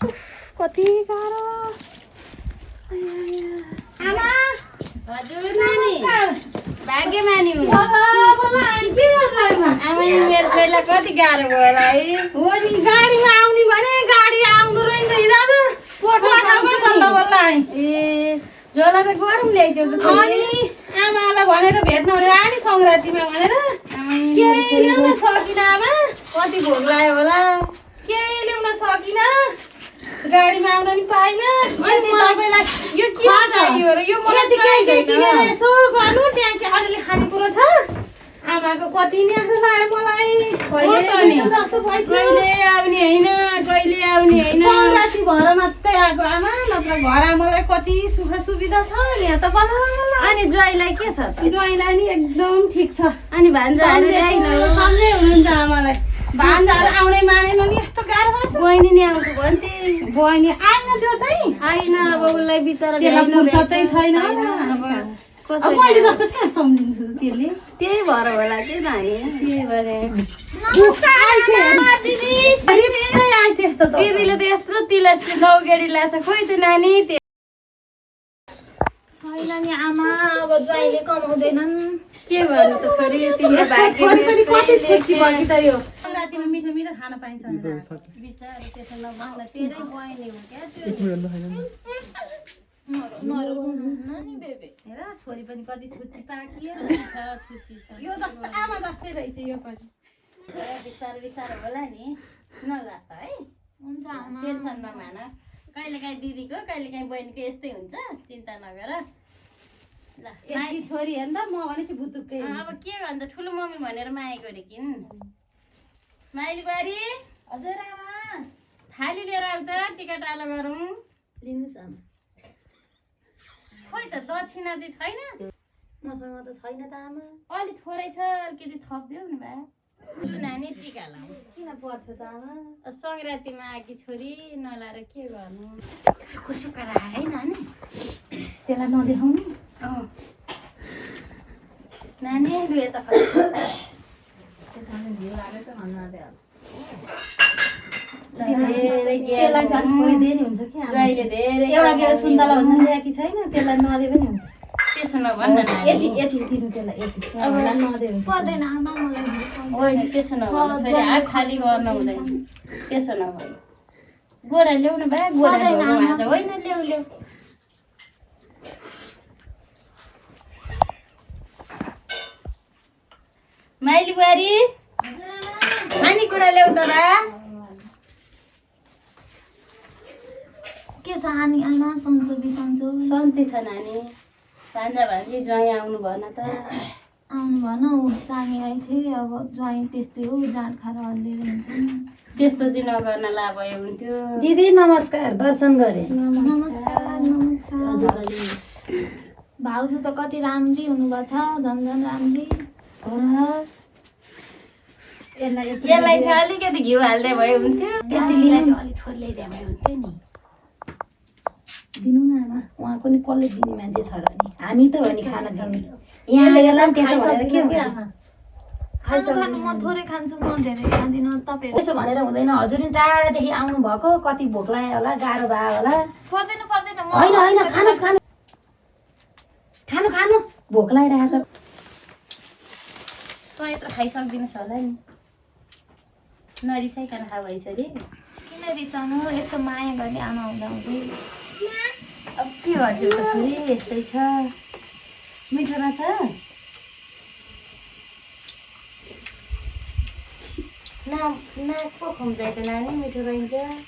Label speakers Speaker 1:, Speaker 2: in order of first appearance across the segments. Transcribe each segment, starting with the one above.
Speaker 1: कति गाह्रो आमा
Speaker 2: हजुर नानी भाग्यमानी हुनु आमा मेरो छोरीलाई कति गाह्रो भयो होला है
Speaker 1: हो नि गाडीमा आउने भने गाडी आउँदो रहेछ हिजो कोठामै बल्ल बल्ल आएँ
Speaker 2: ए झोला त गरौँ ल्याइदियो
Speaker 1: अनि आमालाई भनेर भेट्न आनी सङ्क्रान्तिमा भनेर केही ल्याउन सकिनँ आमा
Speaker 2: कति भोक लाग्यो होला
Speaker 1: केही ल्याउन सकिनँ गाडीमा आउन नि पाइनँ अनि तपाईँलाई
Speaker 2: यो के चाहियो र यो मलाई
Speaker 1: केही किनेर यसो गर्नु त्यहाँ के अलिअलि खानेकुरो छ आमाको कति नि आफू लाग्यो मलाई
Speaker 2: कहिले आउने होइन कहिले आउने होइन
Speaker 1: सङ्क्रान्ति भएर मात्रै आएको आमा नत्र घर आमालाई कति सुख सुविधा छ यहाँ त बल्ल
Speaker 2: अनि ज्वाइँलाई के छ त
Speaker 1: ज्वाइँलाई नि एकदम ठिक छ
Speaker 2: अनि भान्जाहरू
Speaker 1: सम्झै हुनुहुन्छ आमालाई भान्जाहरू आउने मानेन नि यस्तो गाह्रो पर्छ
Speaker 2: बहिनी नि आउँछु भन्थे
Speaker 1: बहिनी आएन त्यो चाहिँ
Speaker 2: आइन अब उसलाई बिचरा
Speaker 1: फुर्सदै छैन मैले जस्तो कहाँ सम्झिन्छु त्यसले
Speaker 2: त्यही भएर होला के नानी
Speaker 1: के गरे
Speaker 2: दिदीले त यत्रो तिला नौगेडी ल्याएको छ खोइ त नानी
Speaker 1: छैन नि आमा अब ज्वाइँले कमाउँदैनन्
Speaker 2: के गर्नु त छोरी तिम्रो भाग्य
Speaker 1: रातिमा मिठो मिठो खान पाइन्छ
Speaker 2: बिचरा त्यसो नभन्दा तेरै बहिनी हो क्या त्यो
Speaker 1: हेर छोरी पनि कति छुच्ची पाकिएर
Speaker 2: छ छुट्टी छ
Speaker 1: यो जस्तो आमा जस्तै रहेछ यो पनि
Speaker 2: बिस्तारै बिस्तारै होला नि नगात है
Speaker 1: हुन्छ आमा
Speaker 2: टेन्सन नमान कहिलेकाहीँ दिदीको कहिलेकाहीँ बहिनीको यस्तै हुन्छ चिन्ता नगर ल
Speaker 1: यति छोरी हेर्नु त म भनेपछि भुतुक्कै
Speaker 2: अब के गर्नु त ठुलो मम्मी भनेर माया गरे किन माइली बारी
Speaker 1: हजुर आमा
Speaker 2: थाली लिएर आऊ त टिका टालो गरौँ
Speaker 1: लिनुहोस् आमा
Speaker 2: खोइ त दक्षिणा चाहिँ छैन
Speaker 1: मसँग त छैन त आमा
Speaker 2: अलि थोरै छ अलिकति थपिदेऊ नि भए नानी टिका लाउँ
Speaker 1: किन पर्थ्यो त आमा
Speaker 2: सङ्क्रान्तिमा आएकी छोरी नलाएर के गर्नु खुसी करा है नानी
Speaker 1: त्यसलाई नदेखाउनु
Speaker 2: नानी लु यता
Speaker 1: त्यसलाई चाहिँ थोरै दिए नि हुन्छ कि
Speaker 2: धेरै
Speaker 1: एउटा गेडा सुन्तला भन्दा ल्याएकी छैन त्यसलाई नदिए पनि हुन्छ
Speaker 2: त्यसो नभन्न
Speaker 1: यति यति दिनु त्यसलाई यति नदिए पर्दैन आमा
Speaker 2: होइन त्यसो नभन्नु छोरी हात खाली गर्न हुँदैन त्यसो नभन्नु गोरा ल्याउनु भए गोरा होइन ल्याउ ल्याउ माइली बुहारी खानेकुरा ल्याउ त बा
Speaker 1: के छ आनी आमा सन्चो बिसन्चो
Speaker 2: सन्चै छ नानी भान्जा भान्जी ज्वाइँ आउनु भन त
Speaker 1: आउनु भन ऊ सानी आइथे अब ज्वाइँ त्यस्तै हो जाँड खाएर हल्लिएर हुन्छ
Speaker 2: त्यस्तो चाहिँ नगर्न ला भए हुन्थ्यो
Speaker 1: दिदी नमस्कार दर्शन गरे नमस्कार भाउजू त कति राम्री हुनुभएको छ झन् झन् राम्री
Speaker 2: यसलाई चाहिँ अलिकति घिउ हाल्दै भए हुन्थ्यो
Speaker 1: त्यतिलाई चाहिँ
Speaker 2: अलिक थोर ल्याइदिए भए हुन्थ्यो नि
Speaker 1: दिनु न आमा उहाँ पनि कसले दिने मान्छे छ र नि हामी त हो नि खाना दिने यहाँ ल्याएर त्यसो भनेर के हुन्छ
Speaker 2: खानु म थोरै खान्छु म धेरै खाँदिनँ तपाईहरु
Speaker 1: त्यसो भनेर हुँदैन हजुर नि टाढादेखि आउनु भएको कति भोक लाग्यो होला गाह्रो भयो होला
Speaker 2: पर्दैन पर्दैन म
Speaker 1: हैन हैन खानुस् खानु खानु खानु भोक लागिरहेछ
Speaker 2: तँ यत्रो खाइसक्दिनस् होला नि नरिसाइकन खाऊ भइसरी
Speaker 1: किन रिसाउनु यस्तो माया गर्ने आमा हुँदा हुँदै
Speaker 2: अब के गर्छु त छोरी यस्तै छ मिठो रहेछ नाक पो खुम्चाइ त नानी मिठो रहन्छ
Speaker 1: यसले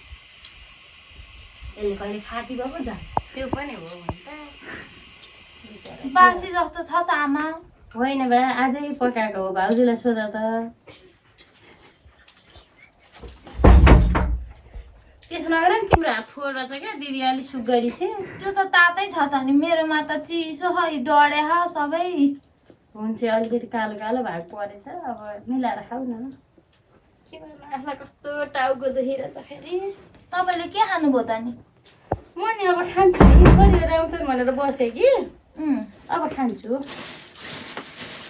Speaker 1: कहिले खाती भएको त
Speaker 2: त्यो पनि हो
Speaker 1: बासी जस्तो छ त आमा
Speaker 2: होइन बा आजै पकाएको हो भाउजूलाई सोध त त्यसो नगर नि तिम्रो हात फोहोर रहेछ क्या दिदी अलिक सुगरी छ
Speaker 1: त्यो त तातै छ त नि मेरोमा त चिसो खै डढे ह सबै
Speaker 2: हुन्छ अलिकति कालो कालो भाग परेछ अब मिलाएर खाऊ न के गर्नु आफूलाई कस्तो टाउको दुखिरहेछ फेरि
Speaker 1: तपाईँले के खानुभयो त नि
Speaker 2: म नि अब खान्छु नि परिवार आउँछन् भनेर बसेँ कि अब खान्छु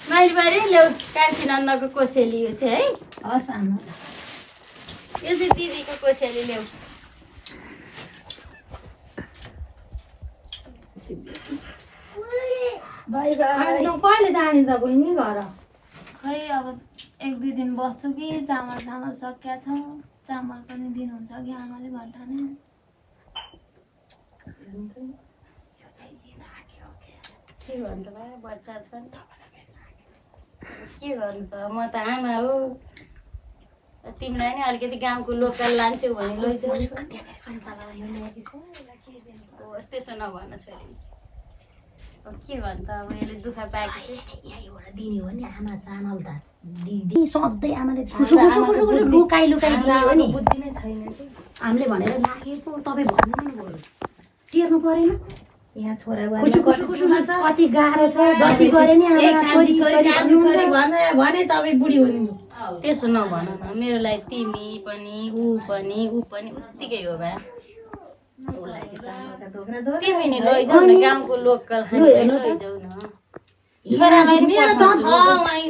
Speaker 2: माइली बारी ल्याउ कान्छी नन्दको कोसेली हो चाहिँ है
Speaker 1: हस् आमा
Speaker 2: यो चाहिँ दिदीको कोसेली ल्याउ बाई बाई
Speaker 1: कहिले जाने त बहिनी घर
Speaker 3: खै अब 1-2 दिन बस्छु कि चामल सकिया छ चामल पनि दिनुहुन्छ कि आमाले भन्ठाने
Speaker 2: के भन्छ बा बच्चा छ के गर्नु त म त आमा हो तिमीलाई नि अलिकति गाउँको लोकल लान्छु भने लैजाऊ त्यसो नभन छोरी अब के भन्छ अब यसले दुःख पाएको
Speaker 4: यहीँबाट दिने हो नि आमा चामल त दिदी सधैँ आमाले खुसु लुकाइ दिने हो नि
Speaker 2: बुद्धि नै छैन कि
Speaker 4: हामीले भनेर लागेको तपाईँ भन्नु नि बरु टेर्नु परेन
Speaker 1: यहाँ छोरा
Speaker 4: कति गाह्रो छ जति गरे नि आमा छोरी
Speaker 1: भने तपाईँ बुढी हुनु
Speaker 2: त्यसो नभन न मेरो लागि तिमी पनि ऊ पनि उत्तिकै हो बा तिमी नि लैजाऊ न गाउँको लोकल लैजाऊ न छोरालाई
Speaker 1: मेरो त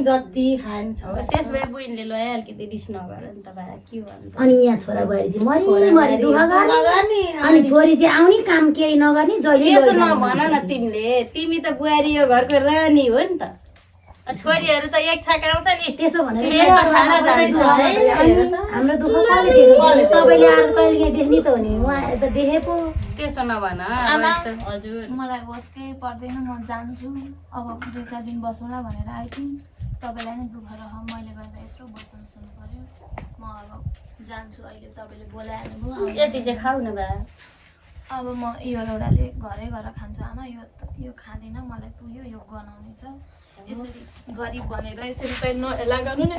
Speaker 1: जति खान्छ
Speaker 2: त्यस भए बहिनीले लयो अलिकति रिस नगर नि त बा के भन्नु
Speaker 4: अनि यहाँ छोरा बुहारी चाहिँ मरि दुःख गर्ने अनि छोरी चाहिँ आउने काम केही नगर्ने जहिले
Speaker 2: त्यसो नभन न तिमी त बुहारी यो घरको रानी हो नि त छोरीहरू त एक छाक आउँछ नि
Speaker 4: त्यसो भनेर
Speaker 2: है
Speaker 4: हाम्रो दुःख कसले देख्नु तपाईँले आज कहिले यहाँ देख्ने त हो नि उहाँ त देखेको
Speaker 2: त्यसो नभन
Speaker 3: आमा,
Speaker 2: हजुर
Speaker 3: मलाई होसकै पर्दैन म जान्छु अब 2-4 दिन बसौँला भनेर आएँ तपाईँलाई नै दुःख रह मैले गर्दा यत्रो वचन सुन्नु पर्यो म अब जान्छु अहिले तपाईँले बोलाइहाल्नु
Speaker 2: यति चाहिँ खाऊ न बा
Speaker 3: अब म यो एउटाले घरै गरेर खान्छु आमा यो खाँदिनँ मलाई पुग्यो यो गनाउने छ यसरी गरिब भनेर यसरी चाहिँ नहेला गर्नु नि